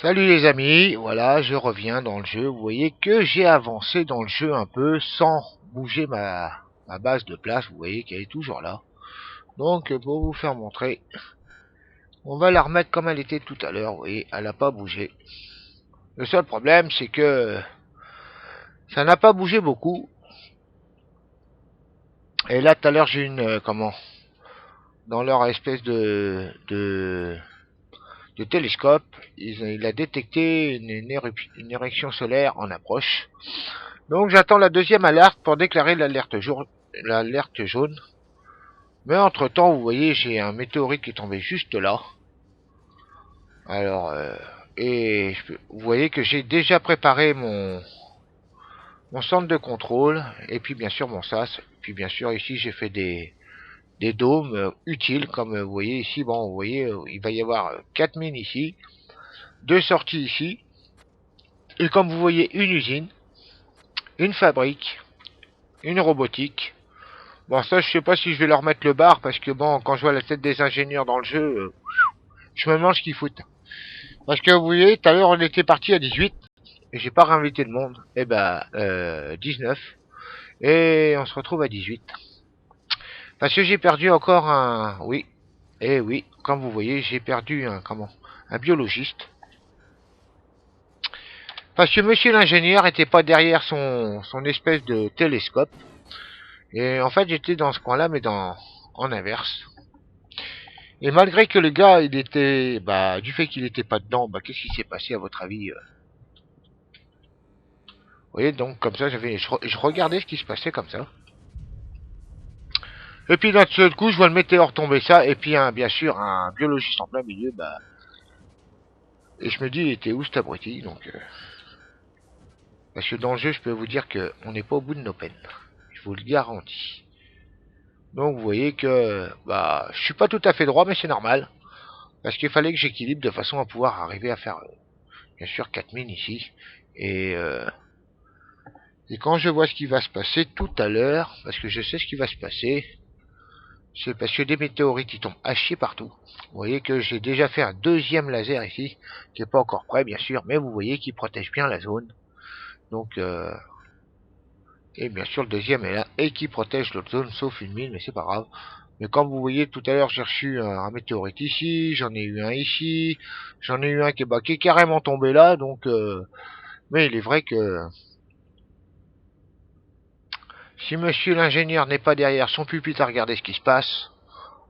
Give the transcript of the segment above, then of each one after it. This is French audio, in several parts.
Salut les amis, voilà, je reviens dans le jeu. Vous voyez que j'ai avancé dans le jeu un peu sans bouger ma base de place. Vous voyez qu'elle est toujours là. Donc pour vous faire montrer, on va la remettre comme elle était tout à l'heure. Vous voyez, elle n'a pas bougé. Le seul problème, c'est que ça n'a pas bougé beaucoup. Et là, tout à l'heure, j'ai une... dans leur espèce de télescope, il a détecté une érection solaire en approche. Donc j'attends la deuxième alerte pour déclarer l'alerte jaune. Mais entre temps, vous voyez, j'ai un météorite qui est tombé juste là. Alors, vous voyez que j'ai déjà préparé mon centre de contrôle. Et puis bien sûr mon SAS. Puis bien sûr ici j'ai fait des dômes utiles. Comme vous voyez ici, bon, vous voyez, il va y avoir 4 mines ici. 2 sorties ici. Et comme vous voyez, une usine. Une fabrique. Une robotique. Bon, ça, je sais pas si je vais leur mettre le bar, parce que bon, quand je vois la tête des ingénieurs dans le jeu, je me demande ce qu'ils foutent. Parce que vous voyez, tout à l'heure, on était parti à 18, et j'ai pas réinvité de monde. Et ben, 19. Et on se retrouve à 18. Parce que j'ai perdu encore un... Oui. Et oui, comme vous voyez, j'ai perdu un biologiste. Parce que monsieur l'ingénieur était pas derrière son espèce de télescope. Et en fait, j'étais dans ce coin-là, mais en inverse. Et malgré que le gars, il était, du fait qu'il était pas dedans, qu'est-ce qui s'est passé à votre avis? Vous voyez, donc comme ça, je regardais ce qui se passait comme ça. Et puis d'un seul coup, je vois le météore tomber ça, et puis bien sûr un biologiste en plein milieu, et je me dis, il était où cet abruti? Donc, parce que dans le jeu, je peux vous dire que on n'est pas au bout de nos peines. Je vous le garantis. Donc vous voyez que, je suis pas tout à fait droit, mais c'est normal. Parce qu'il fallait que j'équilibre de façon à pouvoir arriver à faire, bien sûr, 4 mines ici. Et quand je vois ce qui va se passer tout à l'heure, parce que je sais ce qui va se passer, c'est parce que des météorites ils tombent à chier partout. Vous voyez que j'ai déjà fait un deuxième laser ici, qui n'est pas encore prêt bien sûr, mais vous voyez qu'il protège bien la zone. Donc, et bien sûr le deuxième est là, et qui protège l'autre zone, sauf une mine, mais c'est pas grave. Mais comme vous voyez tout à l'heure, j'ai reçu un météorite ici, j'en ai eu un ici, j'en ai eu un qui est carrément tombé là, donc... mais il est vrai que... si monsieur l'ingénieur n'est pas derrière son pupitre à regarder ce qui se passe,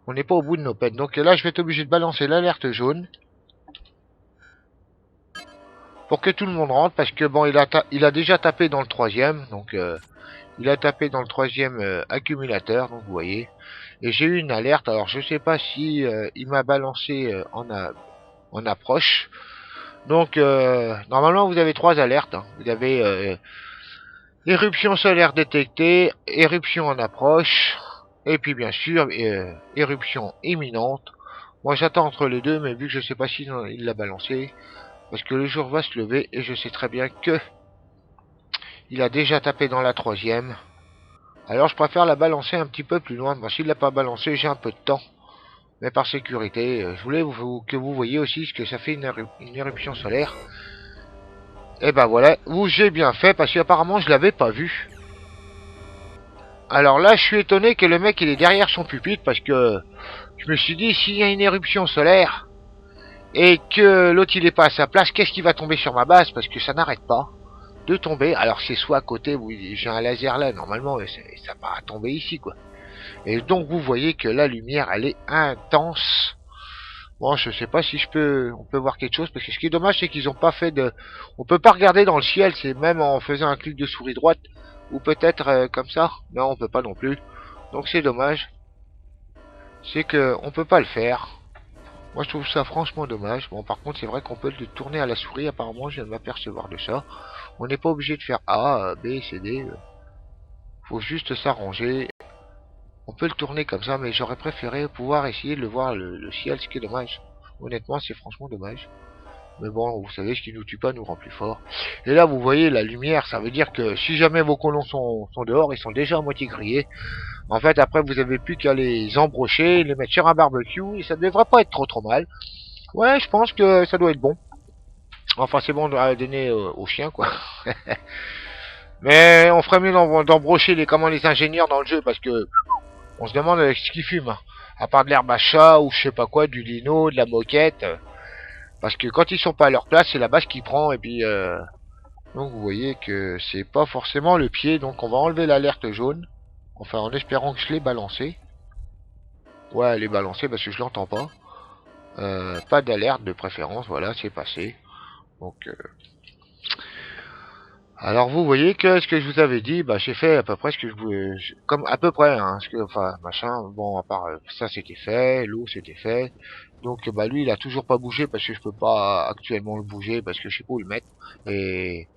on n'est pas au bout de nos peines. Donc là, je vais être obligé de balancer l'alerte jaune. Pour que tout le monde rentre, parce que bon, il a déjà tapé dans le troisième. Donc, il a tapé dans le troisième accumulateur, donc vous voyez. Et j'ai eu une alerte, alors je sais pas si il m'a balancé en approche. Donc, normalement, vous avez 3 alertes. Hein. Vous avez... éruption solaire détectée, éruption en approche, et puis bien sûr, éruption imminente. Moi j'attends entre les deux, mais vu que je sais pas si il l'a balancé, parce que le jour va se lever, et je sais très bien que il a déjà tapé dans la troisième. Alors je préfère la balancer un petit peu plus loin. Bon, s'il l'a pas balancé, j'ai un peu de temps. Mais par sécurité, je voulais que vous voyez aussi ce que ça fait une éruption solaire. Et ben voilà, où j'ai bien fait, parce qu'apparemment je l'avais pas vu. Alors là, je suis étonné que le mec il est derrière son pupitre, parce que je me suis dit, s'il y a une éruption solaire et que l'autre il est pas à sa place, qu'est-ce qui va tomber sur ma base? Parce que ça n'arrête pas de tomber. Alors c'est soit à côté où j'ai un laser là, normalement ça va tomber ici quoi. Et donc vous voyez que la lumière elle est intense. Bon, je sais pas si on peut voir quelque chose, parce que ce qui est dommage c'est qu'ils ont pas fait on peut pas regarder dans le ciel, c'est même en faisant un clic de souris droite, ou peut-être comme ça. Non, on peut pas non plus. Donc c'est dommage. C'est que on peut pas le faire. Moi je trouve ça franchement dommage. Bon, par contre c'est vrai qu'on peut le tourner à la souris, apparemment je viens de m'apercevoir de ça. On n'est pas obligé de faire A, B, C, D. Faut juste s'arranger. On peut le tourner comme ça, mais j'aurais préféré pouvoir essayer de le voir le ciel, ce qui est dommage. Honnêtement c'est franchement dommage. Mais bon, vous savez, ce qui nous tue pas nous rend plus fort. Et là, vous voyez la lumière, ça veut dire que si jamais vos colons sont dehors, ils sont déjà à moitié grillés. En fait, après, vous avez plus qu'à les embrocher, les mettre sur un barbecue, et ça devrait pas être trop mal. Ouais, je pense que ça doit être bon. Enfin, c'est bon de donner aux chiens, quoi. Mais on ferait mieux d'embrocher les ingénieurs dans le jeu, parce que on se demande ce qu'ils fument. Hein. À part de l'herbe à chat, ou je sais pas quoi, du lino, de la moquette. Parce que quand ils sont pas à leur place, c'est la base qui prend, et puis... donc vous voyez que c'est pas forcément le pied, donc on va enlever l'alerte jaune. Enfin, en espérant que je l'ai balancé. Ouais, elle est balancée parce que je l'entends pas. Pas d'alerte de préférence, voilà, c'est passé. Donc, alors vous voyez que ce que je vous avais dit, bah j'ai fait à peu près ce que je voulais, comme à peu près, hein, ce que, enfin machin. Bon, à part ça c'était fait, l'eau c'était fait. Donc bah lui il a toujours pas bougé parce que je peux pas actuellement le bouger parce que je sais pas où le mettre. Et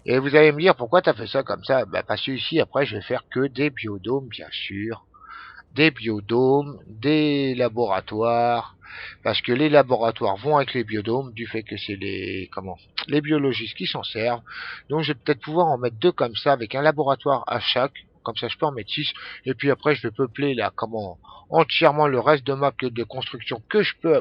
vous allez me dire pourquoi t'as fait ça comme ça? Bah parce que ici après je vais faire que des biodômes bien sûr. Des biodômes, des laboratoires, parce que les laboratoires vont avec les biodômes, du fait que c'est les biologistes qui s'en servent. Donc je vais peut-être pouvoir en mettre deux comme ça, avec un laboratoire à chaque, comme ça je peux en mettre 6, et puis après je vais peupler entièrement le reste de map de construction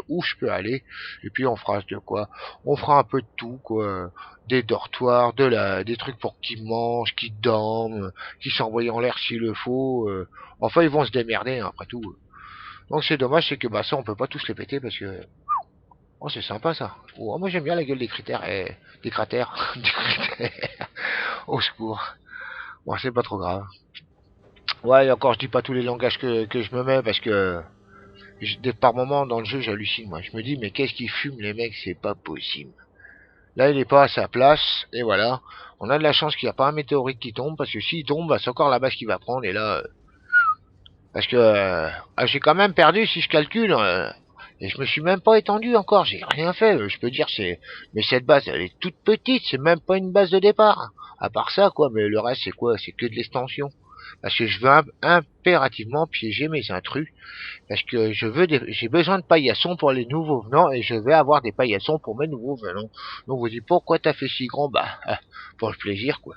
où je peux aller, et puis on fera de quoi? On fera un peu de tout, quoi. Des dortoirs, des trucs pour qu'ils mangent, qu'ils dorment, qu'ils s'envoient en l'air s'il le faut. Enfin, ils vont se démerder, hein, après tout. Donc c'est dommage, c'est que bah ça, on peut pas tous les péter parce que oh c'est sympa ça. Oh, moi j'aime bien la gueule des critères, des cratères, des critères. Au secours. Bon, c'est pas trop grave. Ouais, et encore, je dis pas tous les langages que je me mets parce que par moments dans le jeu, j'hallucine. Moi, je me dis mais qu'est-ce qu'ils fument les mecs, c'est pas possible. Là, il est pas à sa place et voilà. On a de la chance qu'il n'y a pas un météorite qui tombe parce que s'il tombe, bah, c'est encore la base qui va prendre et là. Parce que j'ai quand même perdu si je calcule. Et je me suis même pas étendu encore, j'ai rien fait. Je peux dire mais cette base elle est toute petite, c'est même pas une base de départ. À part ça quoi, mais le reste c'est quoi? C'est que de l'extension. Parce que je veux impérativement piéger mes intrus. Parce que j'ai besoin de paillassons pour les nouveaux venants et je vais avoir des paillassons pour mes nouveaux venants. Donc vous dites pourquoi t'as fait si grand? Bah pour le plaisir quoi.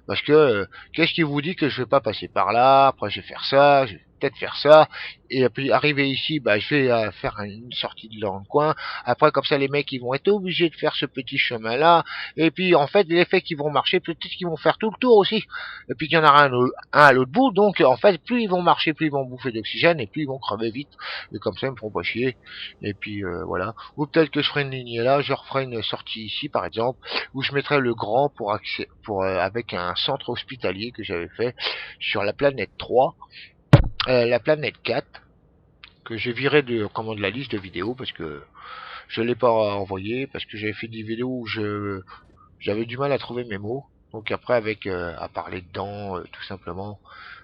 Parce que qu'est-ce qui vous dit que je vais pas passer par là? Après je vais faire ça, je vais peut-être faire ça, et puis arriver ici, bah je vais faire une sortie de dans le coin. Après comme ça les mecs ils vont être obligés de faire ce petit chemin là, et puis en fait les faits qui vont marcher, peut-être qu'ils vont faire tout le tour aussi, et puis qu'il y en aura un à l'autre bout. Donc en fait plus ils vont marcher, plus ils vont bouffer d'oxygène, et plus ils vont crever vite, et comme ça ils me feront pas chier. Et puis voilà. Ou peut-être que je ferai une ligne là, je referai une sortie ici par exemple, où je mettrai le grand avec un centre hospitalier que j'avais fait sur la planète 3, la planète 4, que j'ai viré de la liste de vidéos parce que je l'ai pas envoyé, parce que j'avais fait des vidéos où j'avais du mal à trouver mes mots. Donc après avec à parler dedans tout simplement,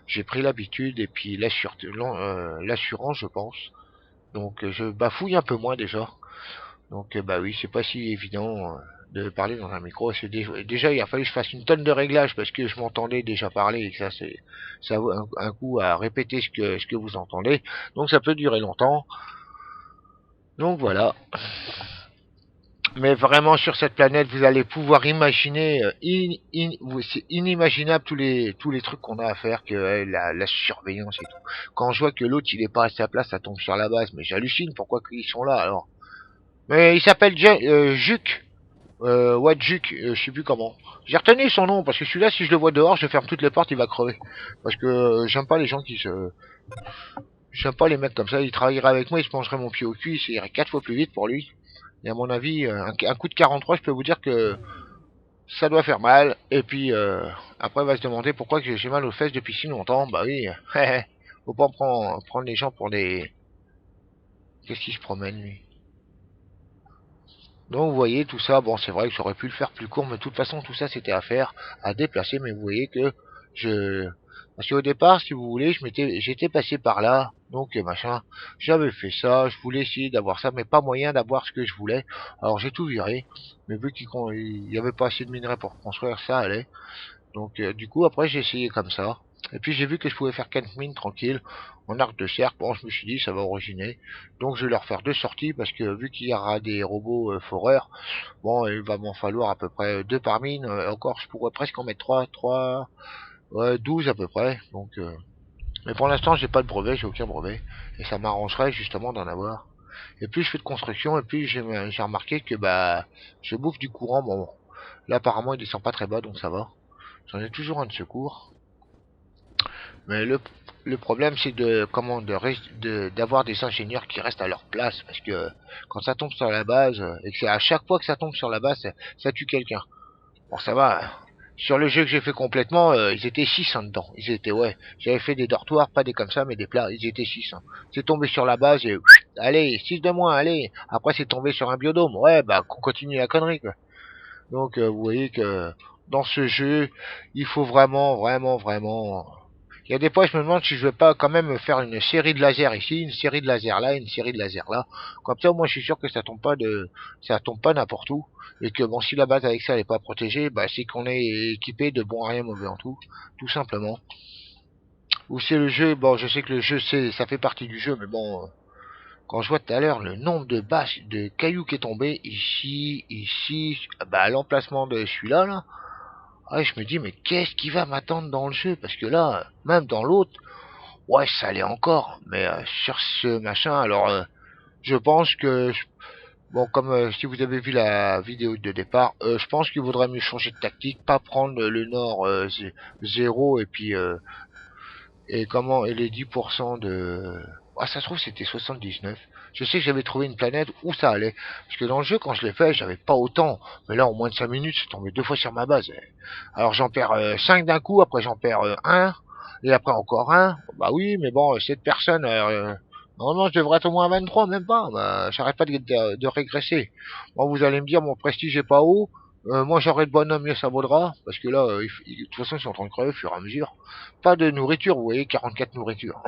j'ai pris l'habitude et puis l'assurance je pense. Donc je bafouille un peu moins déjà. Donc bah oui, c'est pas si évident de parler dans un micro. Déjà il a fallu que je fasse une tonne de réglages parce que je m'entendais déjà parler et que ça vaut un coup à répéter ce que vous entendez. Donc ça peut durer longtemps. Donc voilà. Mais vraiment sur cette planète, vous allez pouvoir imaginer, c'est inimaginable tous les trucs qu'on a à faire, que la surveillance et tout. Quand je vois que l'autre il est pas à sa place, ça tombe sur la base, mais j'hallucine. Pourquoi ils sont là alors? Mais il s'appelle Juc. Ouais, Juc, je sais plus comment. J'ai retenu son nom parce que celui-là, si je le vois dehors, je ferme toutes les portes, il va crever. Parce que j'aime pas les gens j'aime pas les mecs comme ça. Il travaillerait avec moi, il se mangerait mon pied au cul, ça irait 4 fois plus vite pour lui. Et à mon avis, un coup de 43, je peux vous dire que ça doit faire mal. Et puis après, il va se demander pourquoi j'ai mal aux fesses depuis si longtemps. Bah oui, faut pas prendre les gens pour des... Qu'est-ce qu'il se promène lui? Donc vous voyez tout ça, bon c'est vrai que j'aurais pu le faire plus court, mais de toute façon tout ça c'était à faire, à déplacer, mais vous voyez que je... Parce qu'au départ, si vous voulez, j'étais passé par là, donc machin, j'avais fait ça, je voulais essayer d'avoir ça, mais pas moyen d'avoir ce que je voulais. Alors j'ai tout viré, mais vu qu'il y avait pas assez de minerais pour construire, ça allait. Donc du coup après j'ai essayé comme ça. Et puis j'ai vu que je pouvais faire 4 mines tranquille en arc de cercle. Bon je me suis dit ça va originer. Donc je vais leur faire deux sorties parce que vu qu'il y aura des robots foreurs, bon il va m'en falloir à peu près deux par mine. Encore je pourrais presque en mettre trois, ouais, 12 à peu près. Donc mais pour l'instant j'ai pas de brevet, j'ai aucun brevet. Et ça m'arrangerait justement d'en avoir. Et plus je fais de construction, et plus j'ai remarqué que bah je bouffe du courant. Bon, là apparemment il descend pas très bas, donc ça va. J'en ai toujours un de secours. Mais le problème c'est d'avoir des ingénieurs qui restent à leur place, parce que quand ça tombe sur la base, et que c'est à chaque fois que ça tombe sur la base, ça tue quelqu'un. Bon, ça va. Sur le jeu que j'ai fait complètement, ils étaient 6 hein, dedans. Ils étaient, ouais. J'avais fait des dortoirs, pas des comme ça, mais des plats. Ils étaient 6 hein. C'est tombé sur la base et... allez, 6 de moins, allez. Après, c'est tombé sur un biodôme. Ouais, bah, qu'on continue la connerie, quoi. Donc, vous voyez que dans ce jeu, il faut vraiment... Il y a des fois, je me demande si je vais pas quand même faire une série de lasers ici, une série de lasers là, une série de lasers là. Comme ça, moi, je suis sûr que ça tombe pas n'importe où. Et que bon, si la base avec ça n'est pas protégée, bah, c'est qu'on est équipé de bons rien mauvais en tout simplement. Ou c'est le jeu, bon, je sais que le jeu, ça fait partie du jeu, mais bon, quand je vois tout à l'heure le nombre de bâches, de cailloux qui est tombé ici, bah, à l'emplacement de celui-là, là. Ah, je me dis, mais qu'est-ce qui va m'attendre dans le jeu? Parce que là, même dans l'autre, ouais, ça allait encore. Mais sur ce machin, alors, je pense que... Bon, comme si vous avez vu la vidéo de départ, je pense qu'il vaudrait mieux changer de tactique, pas prendre le nord 0 et puis... et les 10% de... Ah, ça se trouve, c'était 79. Je sais que j'avais trouvé une planète où ça allait. Parce que dans le jeu, quand je l'ai fait, j'avais pas autant. Mais là, en moins de 5 minutes, c'est tombé 2 fois sur ma base. Alors, j'en perds 5 d'un coup, après j'en perds 1. Et après encore un. Bah oui, mais bon, cette personne... normalement, je devrais être au moins 23, même pas. Bah, j'arrête pas de régresser. Bon, vous allez me dire, mon prestige est pas haut. Moi j'aurai le bonhomme, mieux ça vaudra, parce que là, de toute façon ils sont en train de crever au fur et à mesure. Pas de nourriture, vous voyez, 44 nourritures.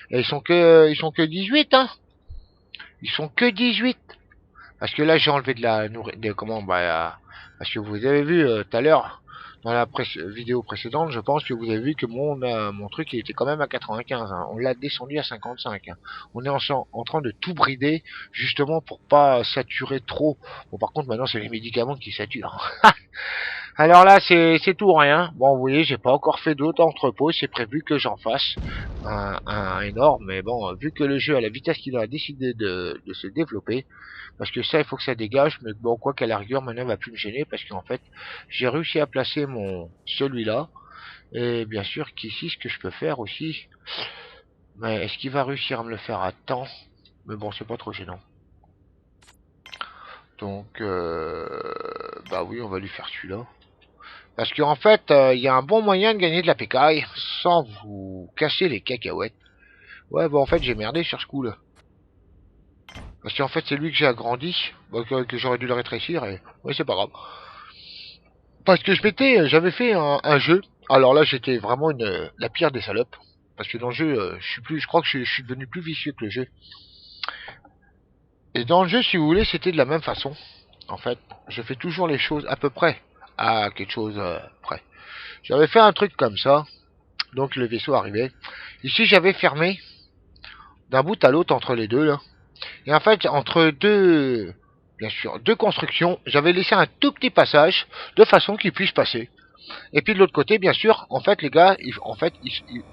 Et ils sont que 18, hein. Ils sont que 18. Parce que là j'ai enlevé de la nourriture, comment, bah, parce que vous avez vu tout à l'heure, dans la vidéo précédente, je pense que vous avez vu que mon truc il était quand même à 95. Hein. On l'a descendu à 55. Hein. On est en train de tout brider, justement pour pas saturer trop. Bon, par contre, maintenant c'est les médicaments qui saturent. Alors là, c'est tout rien. Bon, vous voyez, j'ai pas encore fait d'autres entrepôts. C'est prévu que j'en fasse un énorme. Mais bon, vu que le jeu, à la vitesse qu'il a décidé de se développer, parce que ça, il faut que ça dégage. Mais bon, quoi qu'à la rigueur, maintenant, il va plus me gêner. Parce qu'en fait, j'ai réussi à placer celui-là. Et bien sûr qu'ici, ce que je peux faire aussi... Mais est-ce qu'il va réussir à me le faire à temps? Mais bon, c'est pas trop gênant. Donc, bah oui, on va lui faire celui-là. Parce qu'en fait, il y a un bon moyen de gagner de la pécaille sans vous casser les cacahuètes. Ouais, bah en fait, j'ai merdé sur ce coup-là. Parce qu'en fait, c'est lui que j'ai agrandi, bah, que j'aurais dû le rétrécir, et... Oui, c'est pas grave. Parce que j'avais fait un jeu. Alors là, j'étais vraiment la pire des salopes. Parce que dans le jeu, je crois que je suis devenu plus vicieux que le jeu. Et dans le jeu, si vous voulez, c'était de la même façon. En fait, je fais toujours les choses à peu près à quelque chose près. J'avais fait un truc comme ça. Donc le vaisseau arrivait. Ici, j'avais fermé d'un bout à l'autre entre les deux là. Et en fait, entre bien sûr, deux constructions, j'avais laissé un tout petit passage de façon qu'ils puissent passer. Et puis de l'autre côté, bien sûr, en fait, les gars, ils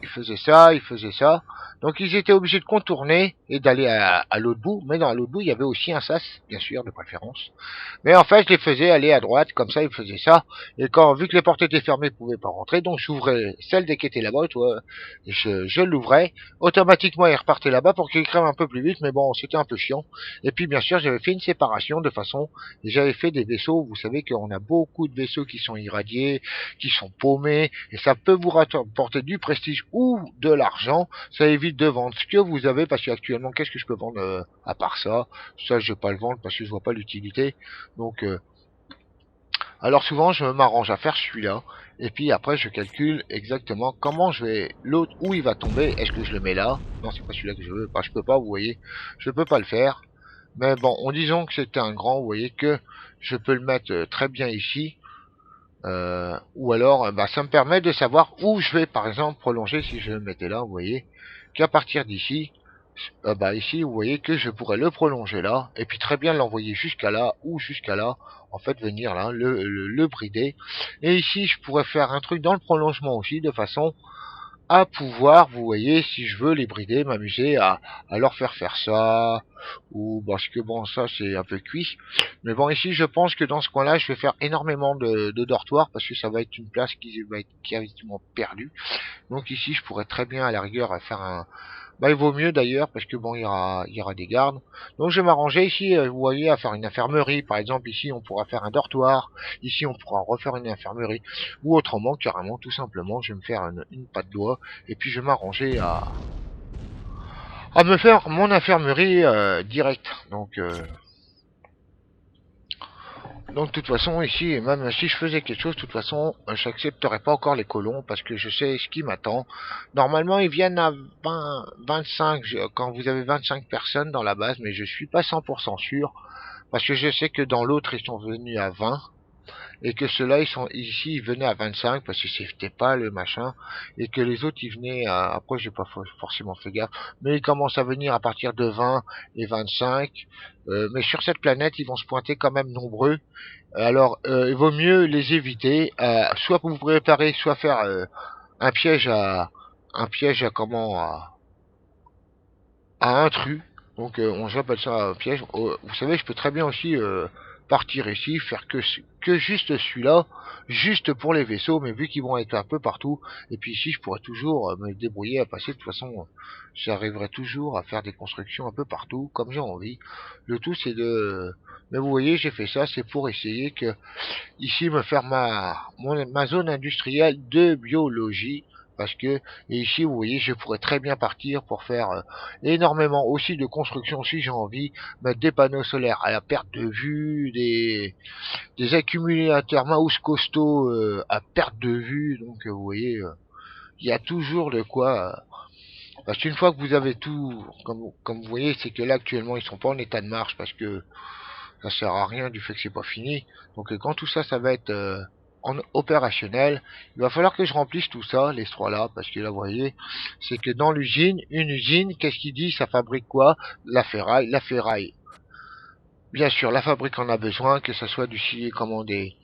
faisaient ça, ils faisaient ça. Donc ils étaient obligés de contourner et d'aller à l'autre bout. Mais dans l'autre bout, il y avait aussi un sas, bien sûr, de préférence. Mais en fait, je les faisais aller à droite, comme ça, ils faisaient ça. Et quand, vu que les portes étaient fermées, ils pouvaient pas rentrer. Donc j'ouvrais celle qui était là-bas, tu vois. Et je l'ouvrais. Automatiquement, ils repartaient là-bas pour qu'ils crèvent un peu plus vite. Mais bon, c'était un peu chiant. Et puis, bien sûr, j'avais fait une séparation de façon... J'avais fait des vaisseaux. Vous savez qu'on a beaucoup de vaisseaux qui sont irradiés, qui sont paumés, et ça peut vous rapporter du prestige ou de l'argent. Ça évite de vendre ce que vous avez, parce qu'actuellement, qu'est-ce que je peux vendre à part ça? Ça, je vais pas le vendre parce que je vois pas l'utilité. Donc, alors souvent, je m'arrange à faire celui-là, et puis après, je calcule exactement comment je vais l'autre, où il va tomber. Est-ce que je le mets là? Non, c'est pas celui-là que je veux. Bah, je peux pas, vous voyez, je peux pas le faire. Mais bon, en disant que c'était un grand, vous voyez que je peux le mettre très bien ici. Ou alors, bah, ça me permet de savoir où je vais, par exemple, prolonger si je le mettais là, vous voyez, qu'à partir d'ici, bah ici, vous voyez que je pourrais le prolonger là, et puis très bien l'envoyer jusqu'à là, ou jusqu'à là, en fait, venir là, le brider. Et ici, je pourrais faire un truc dans le prolongement aussi, de façon à pouvoir, vous voyez, si je veux les brider, m'amuser à leur faire ça, ou parce que bon, ça c'est un peu cuit. Mais bon, ici je pense que dans ce coin-là, je vais faire énormément de dortoirs, parce que ça va être une place qui va être quasiment perdue. Donc ici, je pourrais très bien à la rigueur faire un... Bah, il vaut mieux d'ailleurs, parce que bon, il y aura des gardes. Donc je vais m'arranger ici, vous voyez, à faire une infirmerie. Par exemple, ici, on pourra faire un dortoir. Ici, on pourra refaire une infirmerie. Ou autrement, carrément, tout simplement, je vais me faire une patte d'oie. Et puis, je vais m'arranger à me faire mon infirmerie direct. Donc de toute façon ici, même si je faisais quelque chose, de toute façon, j'accepterai pas encore les colons parce que je sais ce qui m'attend. Normalement, ils viennent à 20, 25 quand vous avez 25 personnes dans la base, mais je suis pas 100% sûr parce que je sais que dans l'autre, ils sont venus à 20 et que ceux-là, ils sont ici, ils venaient à 25 parce que c'était pas le machin et que les autres, ils venaient à... Après, j'ai pas forcément fait gaffe, mais ils commencent à venir à partir de 20 et 25. Mais sur cette planète, ils vont se pointer quand même nombreux. Alors, il vaut mieux les éviter. Soit vous préparer, soit faire un piège à comment à intrus. Donc, on j'appelle ça un piège. Vous savez, je peux très bien aussi partir ici, faire que juste celui-là, juste pour les vaisseaux, mais vu qu'ils vont être un peu partout. Et puis ici, je pourrais toujours me débrouiller à passer. De toute façon, j'arriverai toujours à faire des constructions un peu partout, comme j'ai envie. Le tout, c'est de... Mais vous voyez, j'ai fait ça, c'est pour essayer que ici me faire ma zone industrielle de biologie. Parce que, et ici, vous voyez, je pourrais très bien partir pour faire énormément aussi de construction si j'ai envie, mettre des panneaux solaires à la perte de vue, des accumulateurs mouse costauds à perte de vue. Donc, vous voyez, il y a toujours de quoi. Parce qu'une fois que vous avez tout, comme vous voyez, c'est que là actuellement ils sont pas en état de marche parce que ça sert à rien du fait que c'est pas fini. Donc quand tout ça, ça va être en opérationnel, il va falloir que je remplisse tout ça, les trois là, parce que là, vous voyez, c'est que dans l'usine, une usine, qu'est-ce qu'il dit, ça fabrique quoi? La ferraille, la ferraille. Bien sûr, la fabrique en a besoin, que ça soit comment des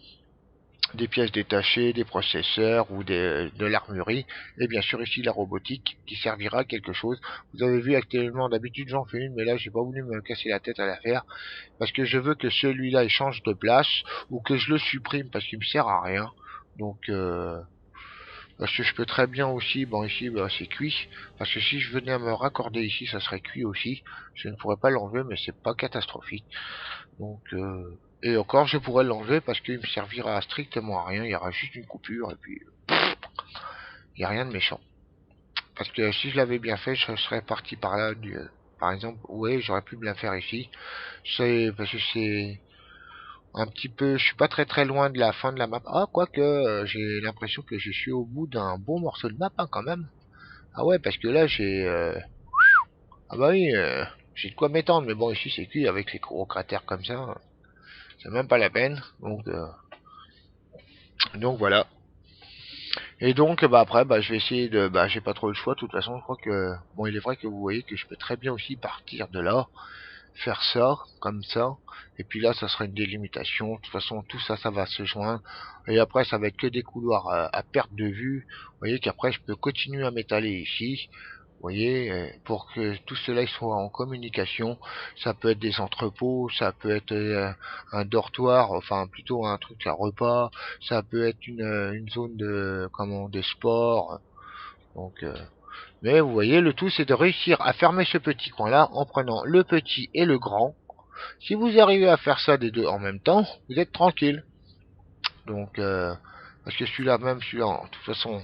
pièces détachées, des processeurs ou de l'armurerie, et bien sûr ici la robotique qui servira à quelque chose. Vous avez vu actuellement, d'habitude j'en fais une, mais là j'ai pas voulu me casser la tête à la faire, parce que je veux que celui-là il change de place, ou que je le supprime parce qu'il me sert à rien. Donc parce que je peux très bien aussi, bon ici bah, c'est cuit, parce que si je venais à me raccorder ici ça serait cuit aussi, je ne pourrais pas l'enlever mais c'est pas catastrophique. Donc et encore je pourrais l'enlever parce qu'il me servira strictement à rien, il y aura juste une coupure et puis il n'y a rien de méchant. Parce que si je l'avais bien fait, je serais parti par là par exemple, ouais, j'aurais pu me la faire ici. C'est parce que c'est un petit peu, je suis pas très loin de la fin de la map. Ah, quoique, j'ai l'impression que je suis au bout d'un bon morceau de map hein, quand même. Ah ouais, parce que là j'ai, ah bah oui, j'ai de quoi m'étendre. Mais bon, ici c'est cuit avec les gros cratères comme ça, c'est même pas la peine. Donc voilà. Et donc, bah après, bah je vais essayer de, bah j'ai pas trop le choix. De toute façon, je crois que, bon, il est vrai que vous voyez que je peux très bien aussi partir de là, faire ça, comme ça, et puis là ça sera une délimitation, de toute façon tout ça ça va se joindre, et après ça va être que des couloirs à perte de vue, vous voyez qu'après je peux continuer à m'étaler ici, vous voyez, pour que tout cela soit en communication, ça peut être des entrepôts, ça peut être un dortoir, enfin plutôt un truc à repas, ça peut être une zone de sport, donc mais vous voyez, le tout c'est de réussir à fermer ce petit coin-là en prenant le petit et le grand. Si vous arrivez à faire ça des deux en même temps, vous êtes tranquille. Donc, parce que celui-là, de toute façon,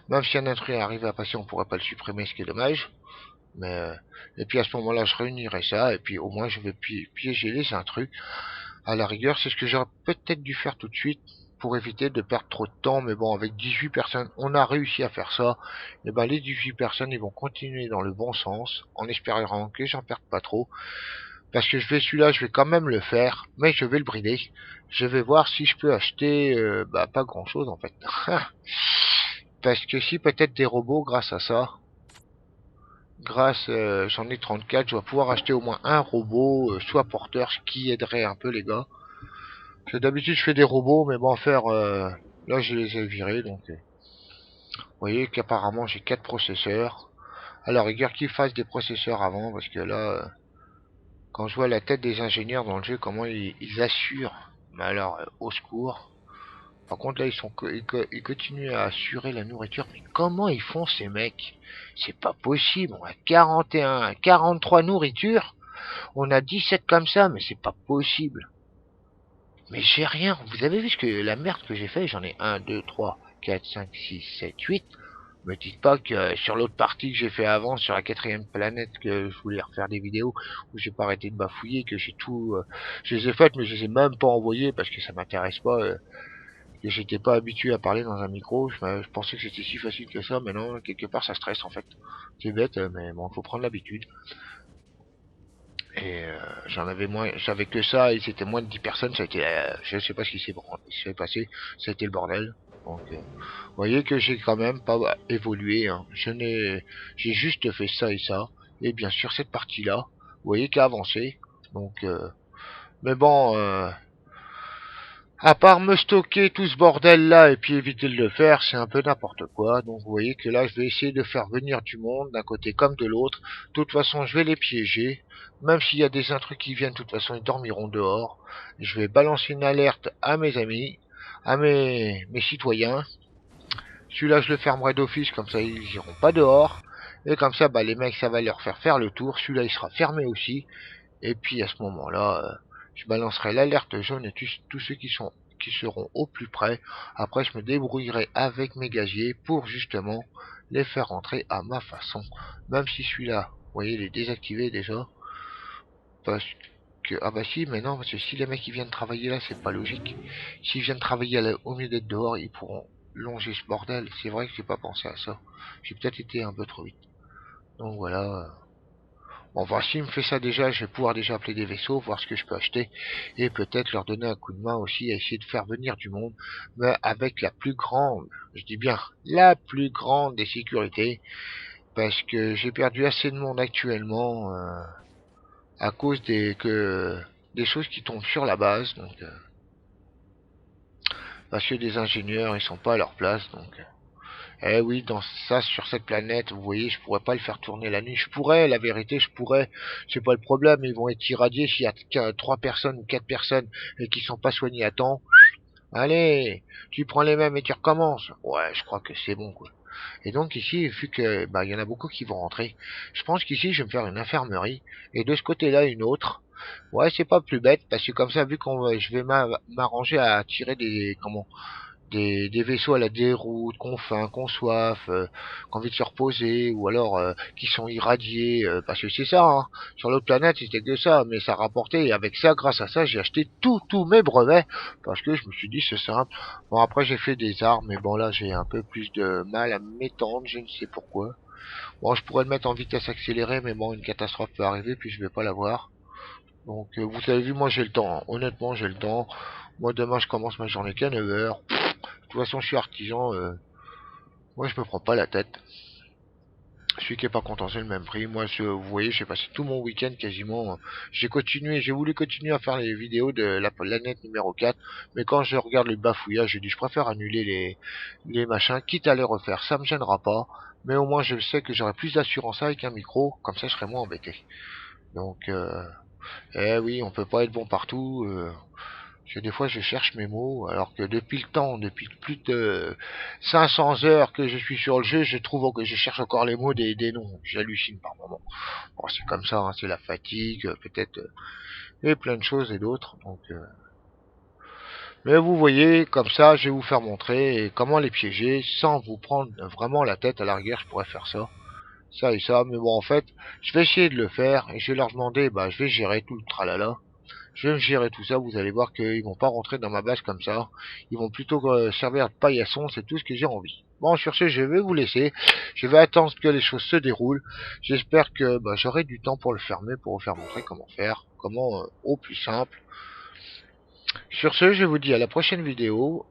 même si un intrus arrive à passer, on pourrait pas le supprimer, ce qui est dommage. Mais et puis à ce moment-là, je réunirai ça et puis au moins je vais piéger les intrus. À la rigueur, c'est ce que j'aurais peut-être dû faire tout de suite pour éviter de perdre trop de temps. Mais bon, avec 18 personnes, on a réussi à faire ça. Et ben les 18 personnes, ils vont continuer dans le bon sens, en espérant que j'en perde pas trop. Parce que celui-là, je vais quand même le faire, mais je vais le brider. Je vais voir si je peux acheter, bah pas grand-chose en fait. Parce que si peut-être des robots grâce à ça. J'en ai 34, je vais pouvoir acheter au moins un robot, soit porteur, ce qui aiderait un peu les gars. Parce que d'habitude je fais des robots, mais bon, là je les ai virés, donc voyez qu'apparemment j'ai 4 processeurs. Alors, rigueur qu'ils fassent des processeurs avant, parce que là, quand je vois la tête des ingénieurs dans le jeu, comment ils assurent. Mais alors, au secours. Par contre, là, ils continuent à assurer la nourriture. Mais comment ils font, ces mecs? C'est pas possible. On a 41, 43 nourritures. On a 17 comme ça, mais c'est pas possible. Mais j'ai rien. Vous avez vu la merde que j'ai fait? J'en ai 1, 2, 3, 4, 5, 6, 7, 8. Me dites pas que sur l'autre partie que j'ai fait avant, sur la 4e planète, que je voulais refaire des vidéos, où j'ai pas arrêté de bafouiller, que j'ai tout... je les ai faites, mais je les ai même pas envoyées, parce que ça m'intéresse pas, que j'étais pas habitué à parler dans un micro. Je pensais que c'était si facile que ça, mais non, quelque part ça stresse en fait. C'est bête, mais bon, faut prendre l'habitude. Et j'avais que ça, et c'était moins de 10 personnes, ça a été, je sais pas ce qui s'est passé, ça a été le bordel. Donc, vous voyez que j'ai quand même pas évolué, hein. J'ai juste fait ça et ça, et bien sûr cette partie-là, vous voyez qu'a avancé. Donc, mais bon, à part me stocker tout ce bordel là et puis éviter de le faire, c'est un peu n'importe quoi. Donc vous voyez que là je vais essayer de faire venir du monde d'un côté comme de l'autre. De toute façon je vais les piéger. Même s'il y a des intrus qui viennent, de toute façon ils dormiront dehors. Je vais balancer une alerte à mes amis, à mes citoyens. Celui-là je le fermerai d'office, comme ça ils iront pas dehors. Et comme ça bah, les mecs ça va leur faire le tour. Celui-là il sera fermé aussi. Et puis à ce moment-là, je balancerai l'alerte jaune et tous ceux qui seront au plus près. Après, je me débrouillerai avec mes gaziers pour justement les faire rentrer à ma façon. Même si celui-là, vous voyez, il est désactivé déjà. Parce que, ah bah si, mais non, parce que si les mecs ils viennent travailler là, c'est pas logique. S'ils viennent travailler au mieux d'être dehors, ils pourront longer ce bordel. C'est vrai que j'ai pas pensé à ça. J'ai peut-être été un peu trop vite. Donc voilà. Bon, voir s'il me fait ça déjà, je vais pouvoir déjà appeler des vaisseaux, voir ce que je peux acheter, et peut-être leur donner un coup de main aussi à essayer de faire venir du monde, mais avec la plus grande, je dis bien, la plus grande des sécurités, parce que j'ai perdu assez de monde actuellement à cause des choses qui tombent sur la base, donc parce que des ingénieurs ils sont pas à leur place, donc eh oui, dans ça, sur cette planète, vous voyez, je pourrais pas le faire tourner la nuit. Je pourrais, la vérité, je pourrais. C'est pas le problème. Ils vont être irradiés s'il y a 3 personnes ou 4 personnes et qui sont pas soignés à temps. Allez, tu prends les mêmes et tu recommences. Ouais, je crois que c'est bon, quoi. Et donc ici, vu que bah il y en a beaucoup qui vont rentrer, je pense qu'ici je vais me faire une infirmerie et de ce côté-là une autre. Ouais, c'est pas plus bête parce que comme ça, vu je vais m'arranger à tirer des vaisseaux à la déroute, qu'on faim, qu'on soif, qu'on envie de se reposer, ou alors qui sont irradiés, parce que c'est ça, hein. Sur l'autre planète c'était que ça, mais ça rapportait, et avec ça, grâce à ça, j'ai acheté tous mes brevets, parce que je me suis dit c'est simple. Bon après j'ai fait des armes, mais bon là j'ai un peu plus de mal à m'étendre, je ne sais pourquoi. Bon je pourrais le mettre en vitesse accélérée, mais bon une catastrophe peut arriver, puis je vais pas l'avoir. Donc vous avez vu, moi j'ai le temps, hein. Honnêtement j'ai le temps. Moi demain je commence ma journée qu'à 9h. De toute façon, je suis artisan. Moi, je me prends pas la tête. Celui qui est pas content, c'est le même prix. Moi, vous voyez, j'ai passé tout mon week-end quasiment. J'ai voulu continuer à faire les vidéos de la planète numéro 4. Mais quand je regarde les bafouillages, j'ai dit, je préfère annuler les machins, quitte à les refaire. Ça me gênera pas. Mais au moins, je sais que j'aurai plus d'assurance avec un micro. Comme ça, je serai moins embêté. Donc, eh oui, on peut pas être bon partout. Parce que des fois je cherche mes mots, alors que depuis plus de 500 heures que je suis sur le jeu, je trouve que je cherche encore les mots des noms. J'hallucine par moment. Bon, c'est comme ça, hein, c'est la fatigue, peut-être, et plein de choses et d'autres. Donc, mais vous voyez, comme ça, je vais vous faire montrer comment les piéger sans vous prendre vraiment la tête. À la rigueur, je pourrais faire ça et ça. Mais bon, en fait, je vais essayer de le faire et je vais leur demander, bah, je vais gérer tout le tralala. Je vais gérer tout ça, vous allez voir qu'ils vont pas rentrer dans ma base comme ça. Ils vont plutôt servir de paillasson, c'est tout ce que j'ai envie. Bon, sur ce, je vais vous laisser. Je vais attendre que les choses se déroulent. J'espère que bah, j'aurai du temps pour le fermer, pour vous faire montrer comment faire. Comment au plus simple. Sur ce, je vous dis à la prochaine vidéo.